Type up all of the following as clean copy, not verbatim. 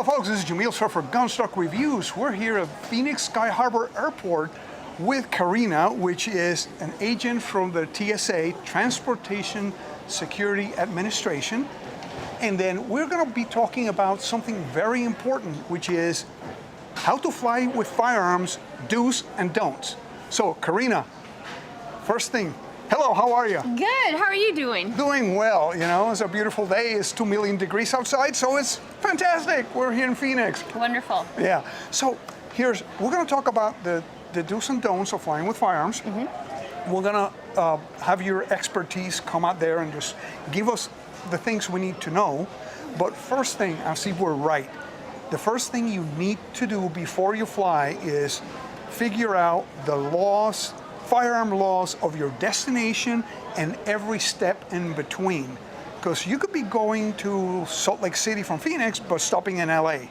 Hello folks, this is Yamil Sued for Gunstock Reviews. We're here at Phoenix Sky Harbor Airport with Karina, which is an agent from the TSA, Transportation Security Administration. And then we're going to be talking about something very important, which is how to fly with firearms, do's and don'ts. So Karina, first thing, hello, how are you? Good, how are you doing? Doing well, you know, it's a beautiful day. It's 2 million degrees outside, so it's fantastic. We're here in Phoenix. Wonderful. Yeah, so we're gonna talk about the do's and don'ts of flying with firearms. We're gonna have your expertise come out there and just give us the things we need to know. But first thing, I'll see if we're right. The first thing you need to do before you fly is figure out the laws, firearm laws of your destination and every step in between. Because you could be going to Salt Lake City from Phoenix, but stopping in LA.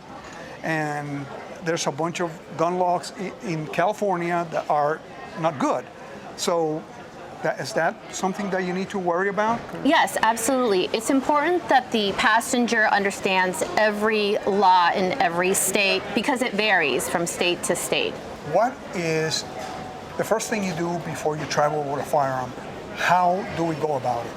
And there's a bunch of gun laws in California that are not good. So is that something that you need to worry about? Yes, absolutely. It's important that the passenger understands every law in every state because it varies from state to state. What is the first thing you do before you travel with a firearm? How do we go about it?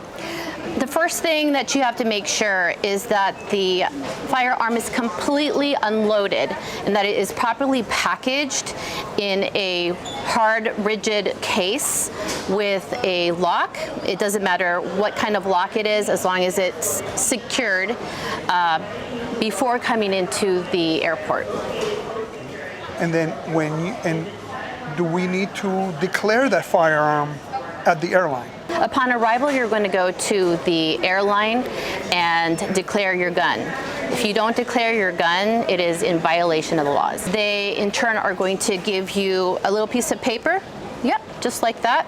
The first thing that you have to make sure is that the firearm is completely unloaded and that it is properly packaged in a hard, rigid case with a lock. It doesn't matter what kind of lock it is, as long as it's secured before coming into the airport. And then do we need to declare that firearm at the airline? Upon arrival, you're going to go to the airline and declare your gun. If you don't declare your gun, it is in violation of the laws. They, in turn, are going to give you a little piece of paper. Yep, just like that.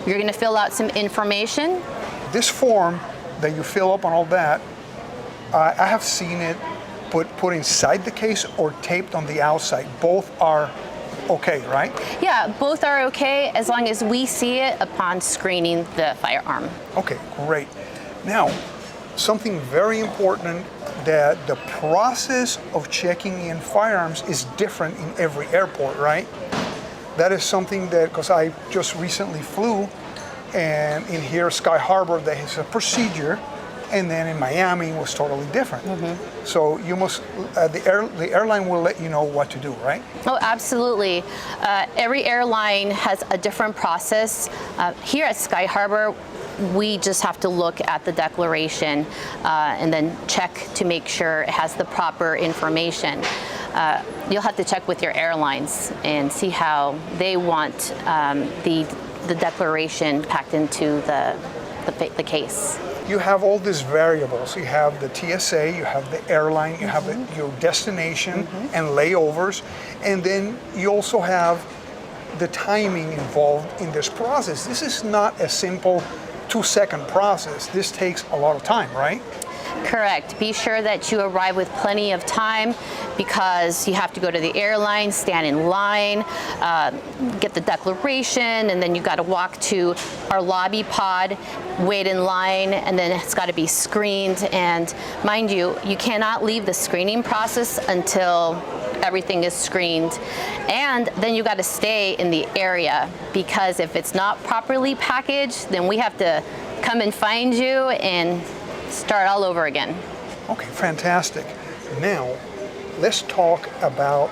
You're going to fill out some information. This form that you fill up on all that, I have seen it put inside the case or taped on the outside. Both are okay, right? Yeah, both are okay as long as we see it upon screening the firearm. Okay, great. Now, something very important, that the process of checking in firearms is different in every airport, right? That is something that, because I just recently flew, and in here, Sky Harbor, there is a procedure, and then in Miami it was totally different. So you must, the airline will let you know what to do, right? Oh, absolutely. Every airline has a different process. Here at Sky Harbor, we just have to look at the declaration and then check to make sure it has the proper information. You'll have to check with your airlines and see how they want the declaration packed into the case. You have all these variables. You have the TSA, you have the airline, you have your destination and layovers, and then you also have the timing involved in this process. This is not a simple 2-second process. This takes a lot of time, right? Correct. Be sure that you arrive with plenty of time because you have to go to the airline, stand in line, get the declaration, and then you got to walk to our lobby pod, wait in line, and then it's got to be screened. And mind you, you cannot leave the screening process until everything is screened. And then you got to stay in the area because if it's not properly packaged, then we have to come and find you and start all over again. Okay, fantastic. Now, let's talk about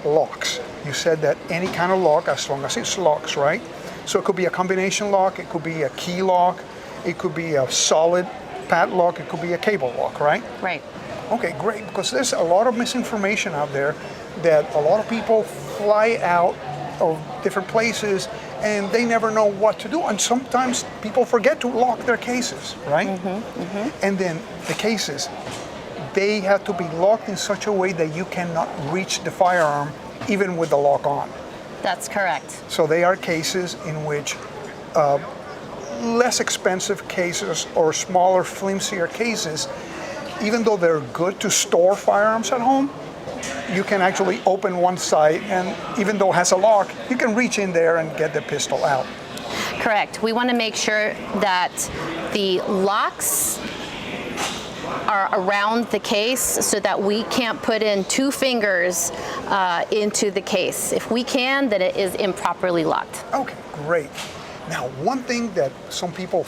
locks. You said that any kind of lock, as long as it's locks, right? So it could be a combination lock, it could be a key lock, it could be a solid padlock, it could be a cable lock, right? Right. Okay, great, because there's a lot of misinformation out there that a lot of people fly out of different places and they never know what to do. And sometimes people forget to lock their cases, right? And then the cases, they have to be locked in such a way that you cannot reach the firearm even with the lock on. That's correct. So they are cases in which less expensive cases or smaller, flimsier cases, even though they're good to store firearms at home, you can actually open one side, and even though it has a lock, you can reach in there and get the pistol out. Correct. We want to make sure that the locks are around the case so that we can't put in 2 fingers into the case. If we can, then it is improperly locked. Okay, great. Now, one thing that some people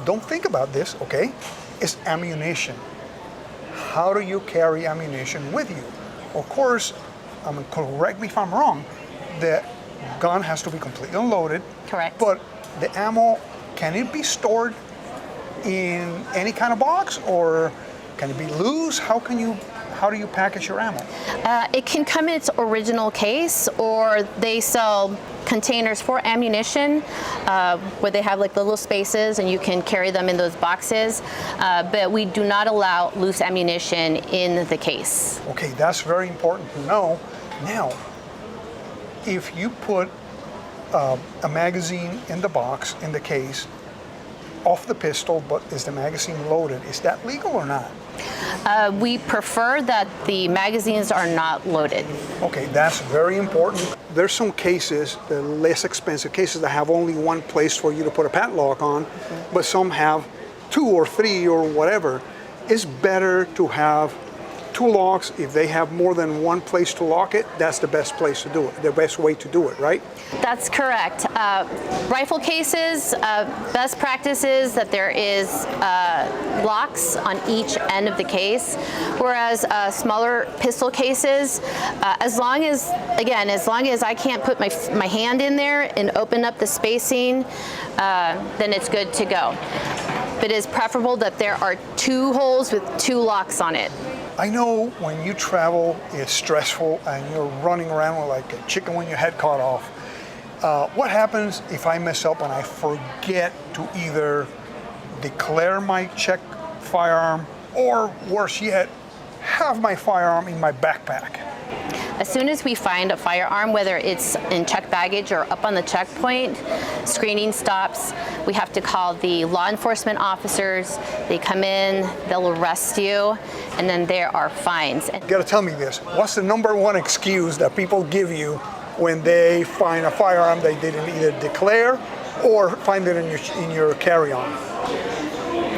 don't think about this, okay, is ammunition. How do you carry ammunition with you? Of course, correct me if I'm wrong, the gun has to be completely unloaded. Correct. But the ammo, can it be stored in any kind of box, or can it be loose? How do you package your ammo? It can come in its original case, or they sell containers for ammunition where they have like little spaces and you can carry them in those boxes, but we do not allow loose ammunition in the case. Okay, that's very important to know. Now, if you put a magazine in the box, in the case, off the pistol, but is the magazine loaded, is that legal or not? We prefer that the magazines are not loaded. Okay, that's very important. There's some cases, the less expensive cases, that have only one place for you to put a padlock on, but some have 2 or 3 or whatever. It's better to have 2 locks. If they have more than one place to lock it, that's the best place to do it, the best way to do it, right? That's correct. Rifle cases, best practice is that there is locks on each end of the case, whereas smaller pistol cases, as long as I can't put my hand in there and open up the spacing, then it's good to go. But it is preferable that there are 2 holes with 2 locks on it. I know when you travel, it's stressful and you're running around like a chicken when your head caught off. What happens if I mess up and I forget to either declare my checked firearm, or worse yet, have my firearm in my backpack? As soon as we find a firearm, whether it's in checked baggage or up on the checkpoint, screening stops. We have to call the law enforcement officers. They come in, they'll arrest you, and then there are fines. You gotta tell me this. What's the #1 excuse that people give you when they find a firearm they didn't either declare or find it in your carry-on?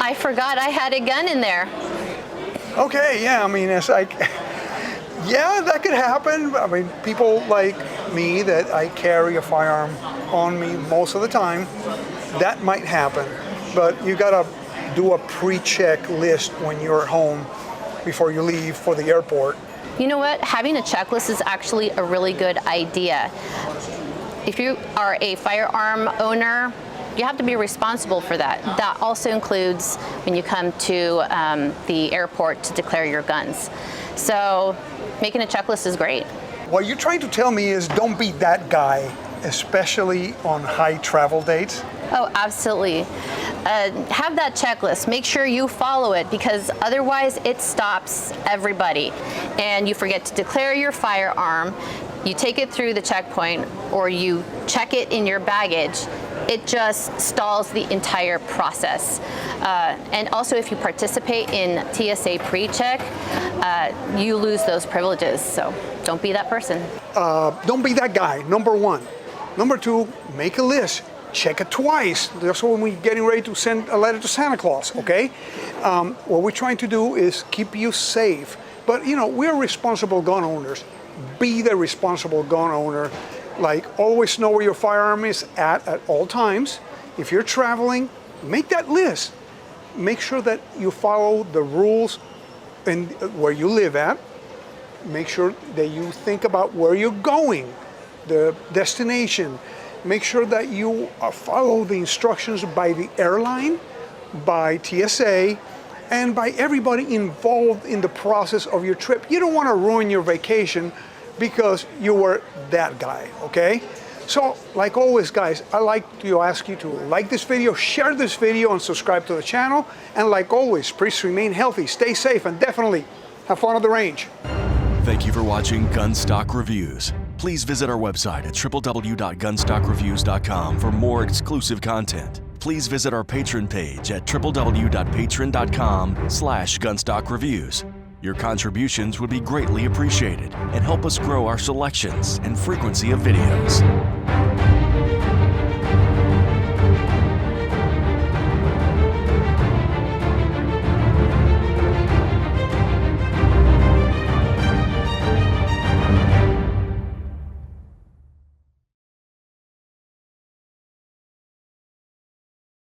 I forgot I had a gun in there. Okay, yeah, I mean, it's like, yeah, that could happen. I mean, people like me that I carry a firearm on me most of the time, that might happen. But you gotta do a pre-check list when you're at home before you leave for the airport. You know what? Having a checklist is actually a really good idea. If you are a firearm owner, you have to be responsible for that. That also includes when you come to the airport to declare your guns. So making a checklist is great. What you're trying to tell me is don't be that guy, especially on high travel dates. Oh, absolutely. Have that checklist. Make sure you follow it, because otherwise it stops everybody. And you forget to declare your firearm, you take it through the checkpoint, or you check it in your baggage. It just stalls the entire process. And also, if you participate in TSA pre-check, you lose those privileges. So don't be that person. Don't be that guy, #1. #2, make a list. Check it twice. That's when we're getting ready to send a letter to Santa Claus, okay? What we're trying to do is keep you safe. But, you know, we're responsible gun owners. Be the responsible gun owner. Like, always know where your firearm is at all times. If you're traveling, make that list. Make sure that you follow the rules in where you live at. Make sure that you think about where you're going, the destination. Make sure that you follow the instructions by the airline, by TSA, and by everybody involved in the process of your trip. You don't want to ruin your vacation because you were that guy, okay? So, like always, guys, I like to ask you to like this video, share this video, and subscribe to the channel. And like always, please remain healthy, stay safe, and definitely have fun at the range. Thank you for watching Gunstock Reviews. Please visit our website at www.gunstockreviews.com for more exclusive content. Please visit our Patreon page at www.patreon.com/gunstockreviews. Your contributions would be greatly appreciated and help us grow our selections and frequency of videos.